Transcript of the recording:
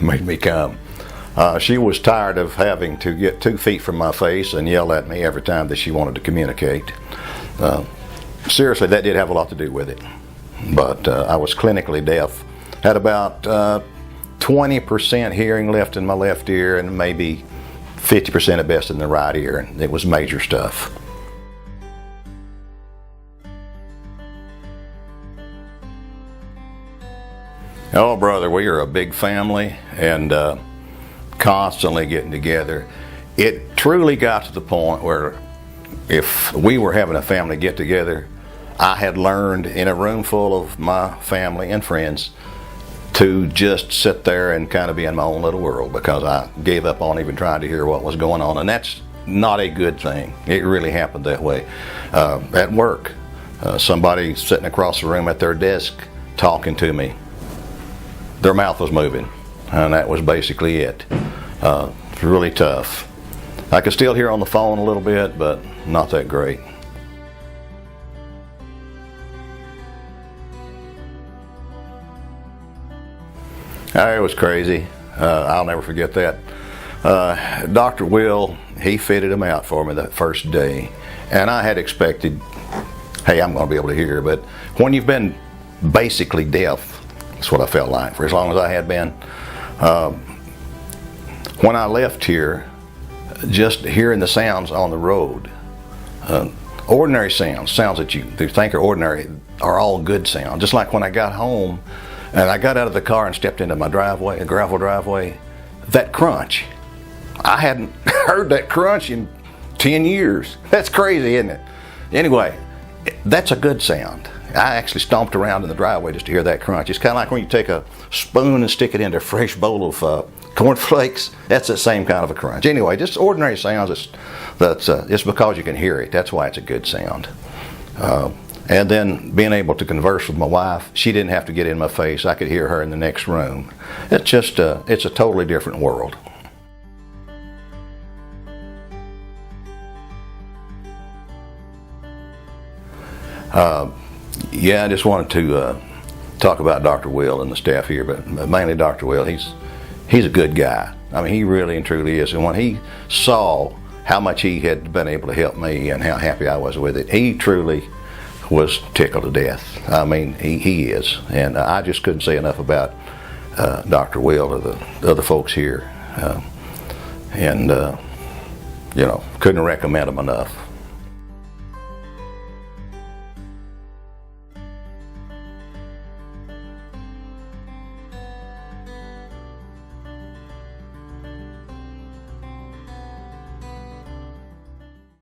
made me come. She was tired of having to get 2 feet from my face and yell at me every time that she wanted to communicate. Seriously, that did have a lot to do with it. But I was clinically deaf. Had about 20% hearing left in my left ear and maybe 50% at best in the right ear. And it was major stuff. Oh, brother, we are a big family and constantly getting together. It truly got to the point where if we were having a family get together, I had learned in a room full of my family and friends to just sit there and kind of be in my own little world, because I gave up on even trying to hear what was going on, and that's not a good thing. It really happened that way. At work, somebody sitting across the room at their desk talking to me, their mouth was moving, and that was basically it. It's really tough. I could still hear on the phone a little bit, but not that great. It was crazy. I'll never forget that. Dr. Will, he fitted them out for me that first day, and I had expected, hey, I'm going to be able to hear, but when you've been basically deaf, that's what I felt like for as long as I had been. When I left here, just hearing the sounds on the road, ordinary sounds that you think are ordinary, are all good sounds. Just like when I got home and I got out of the car and stepped into my driveway, a gravel driveway, that crunch. I hadn't heard that crunch in 10 years. That's crazy, isn't it? Anyway, that's a good sound. I actually stomped around in the driveway just to hear that crunch. It's kind of like when you take a spoon and stick it into a fresh bowl of cornflakes. That's the same kind of a crunch. Anyway, just ordinary sounds. It's because you can hear it. That's why it's a good sound. And then being able to converse with my wife, she didn't have to get in my face. I could hear her in the next room. It's just it's a totally different world. Yeah, I just wanted to talk about Dr. Will and the staff here, but mainly Dr. Will. He's a good guy. I mean, he really and truly is. And when he saw how much he had been able to help me and how happy I was with it, he truly was tickled to death. I mean, he is. And I just couldn't say enough about Dr. Will or the other folks here. You know, couldn't recommend them enough.